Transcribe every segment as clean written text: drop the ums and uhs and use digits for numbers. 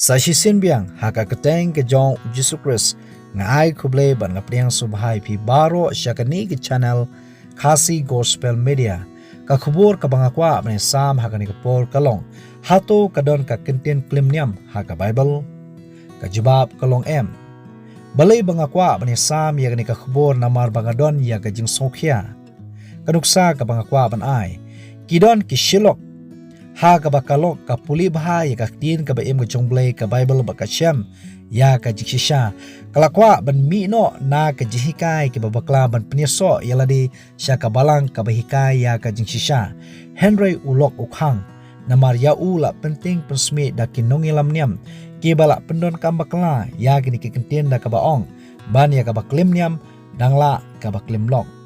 Sa shisin biang haka keteng ke jong Jesus Christ ngai kuble ban ngapriang subhai pi baro syakani ke channel Khasi Gospel Media ka khubur ka bangakwa bani sam haka ni kapor kalong hato kadon ka kintin klimniam haka Bible ka jubab kalong balai bangakwa bani sam ya ni ka khubur namar bangadon ya ka jing sokhia kanuksa ka bangakwa ban ai kidon ki shilok ha ka bakalok ka puli bha ya ka tin ka ba em ka chongblai ka Bible ba ka shem ya ka jikshisha kalakwa ban mi no na ka jihikai ki babakla ban pniso yaladi sha ka balang ka bahikai ya ka jikshisha Henry ulok ukhang namar ya ula penting pensmi da kinongilam niam ki bala pendon ka bakla ya ki kintin da ka baong ban ya ka baklim niam dangla ka baklim lok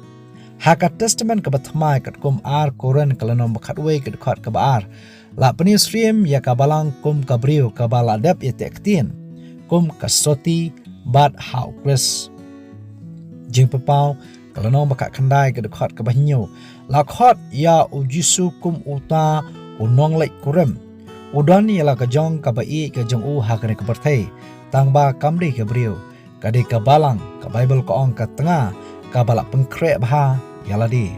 haka testament ka bathmai kat kum ar koran kalanom bakhatwe kat khat ka bar la pani stream ya ka balang kum ka briu ka bala dep ya tektin kum ka soti bat hau kris jing papau kalanom bakhat khandai kat khat ka bahnyo la khat ya ujisu kum uta unong lai kurem udan ya la ka jong ka bai ka jong u haka ne ka barthai tangba kamri ka briu ka de ka balang ka bible ka ong ka tanga ka balak pengkrek baha yaladi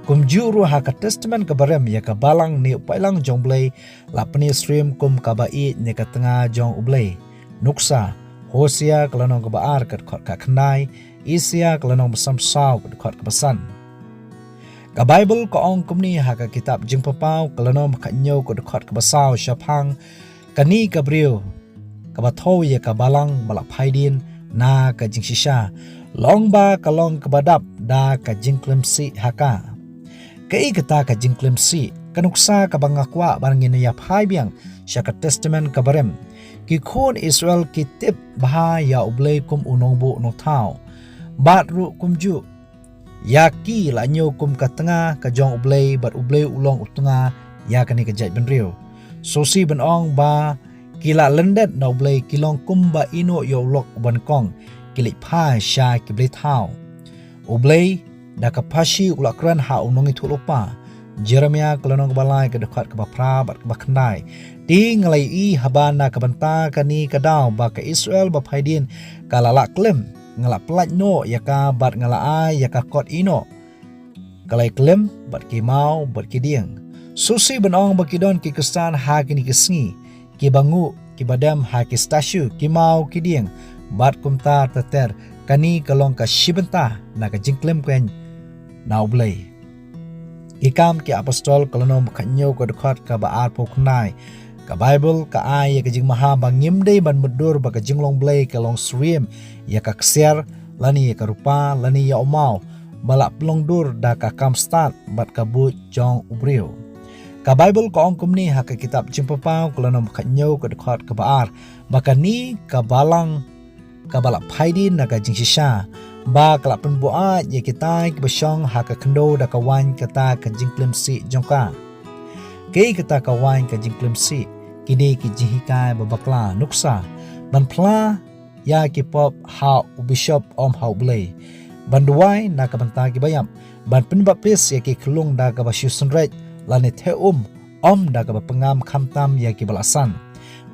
kum juru ha ka testament ka barem ya ka balang ni pailang jongblai la pani stream kum ka bai ne ka tanga jong ublai nuksa Hosea kalanong ka baar ka khot ka khnai Isia kalanong basam saw ka khot ka basan ka Bible ka ong kumni ha ka kitab jing papau kalanong ka nyo ka khot ka basaw syapang kani ka brio ka batho ya ka balang balak phaidin na ka jing shisha longba kalong kabadap da ka jingklemsi haka kai kata ka jingklemsi kanuksa ka bangakwa barangin ya phai biang syaka testament ka barem ki khon Israel ki tip bha ya ublei kum unongbu no thau bat ru kumju ya ki la nyo kum ka tanga ka jong ublei bat ublei ulong utunga ya kani ka jai benrio sosi ben ong ba kila lendet na ublei kilong kumba ino yo lok ban kong kilik pa sha kiblei thau ublei da ka pashi ulakran ha unongi thulopa Jeremia kalonong balai ka dekhat ka bapra bat ka bakhnai ti ngalai i habana ka banta kani ka daw ba ka Israel ba phaidin kalala klem ngala plat no ya ka bat ngala ai ya ka kot ino kalai klem bat ki mau bat ki dieng susi benong ba kidon ki kestan ha kini kesngi ki bangu ki badam ha ki stashu ki mau ki dieng bat kumta teter kani kalong ka shibenta na ka jingklem kwen na ublei ikam ki apostol kalonom khanyo ko dekhat ka baar poknai ka Bible ka ai ka jing maha bangim dei ban mudur ba ka jinglong blei ka long stream ya ka kser lani ka rupa lani ya omau balak plong dur da ka kamstat bat ka bu jong ubrio ka Bible ka ong kumni ha ka kitab jimpapau kalonom khanyo ko dekhat ka baar bakani ka balang ka balak phaidin na ka jingshisha ba kalap penbuat ya kita ke besyong ha ka kendo da ka wan kata ka jingklemsi jongka kei kata ka wan ka jingklemsi kide ki jihika babakla nuksa ban pla ya ki pop ha bishop om ha blei ban duai na ka banta ki bayam ban penbaptis ya ki klung da ka basyu sunret lane the om da ka pengam khamtam ya ki balasan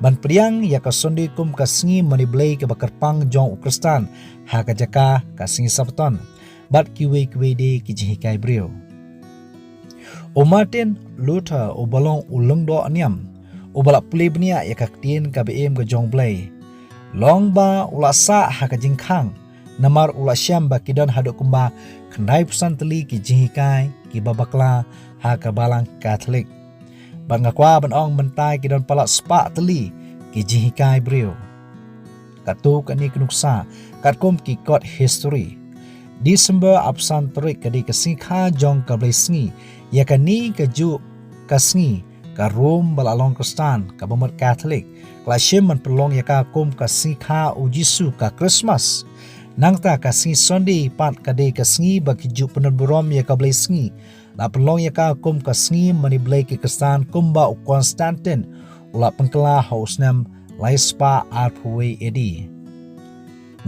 ban priang ya ka sondi kum ka singi mani blei ka bakarpang jong ukristan ha ka jaka ka singi sabton bat kiwe de ki jihikai brio o Martin Luther o balong ulungdo aniam o balak puli bnia ya ka tin ka beem ka jong blei longba ulasa ha ka jingkhang namar ulasyam ba kidon hadu kumba khnai pusan teli ki jihikai ki babakla ha ka balang Catholic bangakwa banong bentai kidon palak spa teli ki jihikai brio katu kani knuksa katkom ki kot history December apsan terik kadi kesingkha jong ka blesngi ya kani ka ju kasngi ka Rom balalong Kristan ka bamat Catholic klashim man pelong ya ka kom ka singkha ujisu ka Christmas nangta ka singi Sunday pat kadi kasngi ba ki ju penurburom ya ka blesngi la pelong ya ka kum ka sngi mani blai ki Kristan kumba u Konstantin ula pengkela hausnam laispa arpwe edi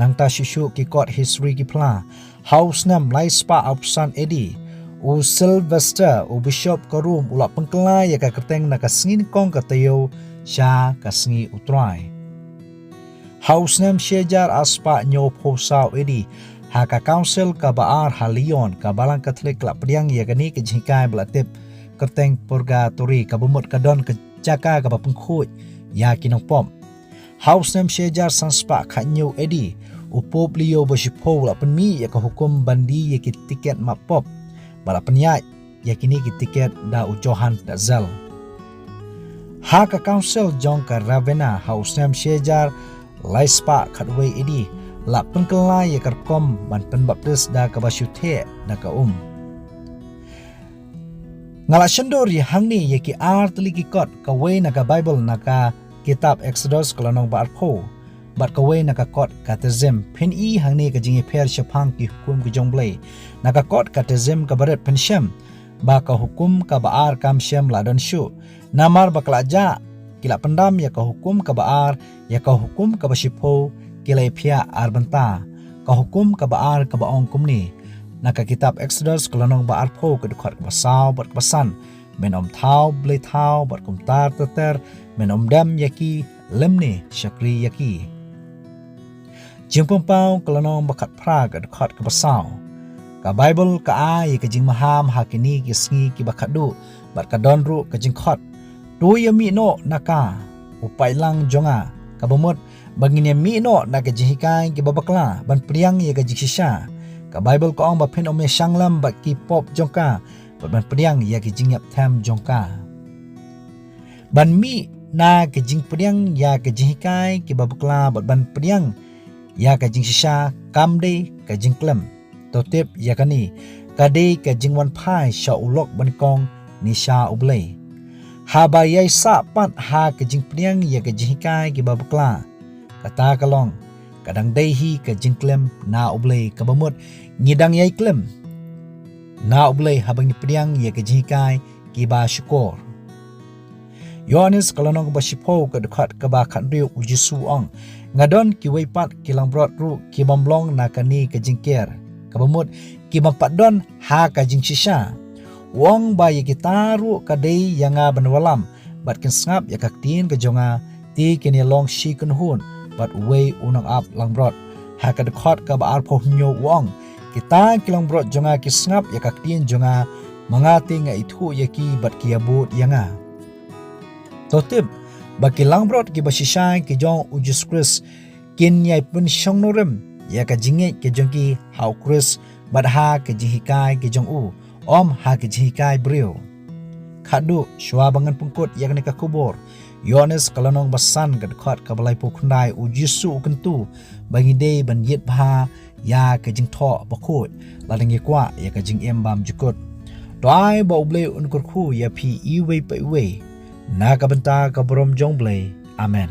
nangta shishu ki kot history ki pla hausnam laispa apsan edi u Sylvester u bishop ka Rom ula pengkela ya ka keteng na ka sngin kong ka tayo sha kasngi utrai. Hausnem shejar aspa nyo posau edi haka council ka baar halion ka balang Katolik la priang yakani ke jhikai belatip kerteng purgatori ka bumut ka don ke jaka ka bapengkhut ya kinong pom. Hausnem shejar sanspa khanyo edi upop liyo boshipo la penmi ya ka hukum bandi ya ki tiket mapop bala penyai yakini ki tiket da ujohan da zal. Haka council jong ka Ravenna hausnem shejar laispa khatway edi la pengkelai ya kerkom ban penbaptis da ka basyuthe da ka ngala shendori hangni ya ki artli ki kot ka way na ka Bible na ka kitab Exodus kolonong barpo bat ka way na ka kot catechism pen i hangni ka jingi pher shapang ki hukum ki jongblay na ka kot catechism ka baret penshem ba ka hukum ka baar kam shem la don shu namar baklaja kila pendam ya ka hukum ka baar ya ka hukum ka bashipo kila pia arbanta ka hukum ka baar ka baong kumni na ka kitab Exodus kolonong baar po ka dukhat basaw bat basan menom thau ble thau bat kumtar teter menom dam yaki lemni syakri yaki jingpampau kolonong bakat pra ka dukhat ka basaw ka Bible ka ai ka jing maham hakini ki sngi ki bakadu bat ka donru ka jingkhot tu yami no naka upai lang jonga kabumut bangin yami no naka jihikai ki babakla ban priang ye ka jiksisha ka Bible ko ang bapin ome shanglam bat ki pop jongka ban priang ye ki jingyap tham jongka ban mi na ka jing priang ya ka jihikai ki babakla bat ban priang ya ka jiksisha kamde ka jingklem totip yakani kade ka jingwan phai sha ulok ban kong ni sha ublei haba yai sa pat ha ke jing priang ya ke jihikai ke babakla kata kalong kadang dehi ke jingklem na ublei ka bamut ngidang yai klem na ublei habang ni priang ya ke jihikai ke ba syukur Yohanes kalonong ba shipo ka dekat ka ba khanriu ujisu ong ngadon ki weipat ki langbrot ru ki bomblong na kani ke jingker ka bamut ki mampadon ha ka jingsisha wong ba ye gitaru kadai yanga banwalam bat ken snap ya kaktin ke jonga ti ken long shi kun hun bat way unang up langbrot ha ka dekhot ka ba arpho nyo wong kita ki langbrot jonga ki snap ya kaktin jonga mangati nga ithu ya ki bat ki abut yanga totib ba ki langbrot ki basisai ki jong ujus kris kin yai pun shongnorem ya ka jinge ke jongki hau kris bat ha ke jihikai ke jong u Om haki jihikai brio khadu shwa bangan pungkut yak ni ka kubur Yohanes kalonong basan ka dekat ka balai pukundai ujisu kentu bangi dei ban yet bha ya ka jing tho bakut lalingi kwa ya ka jing embam jukut doi ba uble unkur khu ya phi iwe pa iwe na ka benta ka brom jong blai amen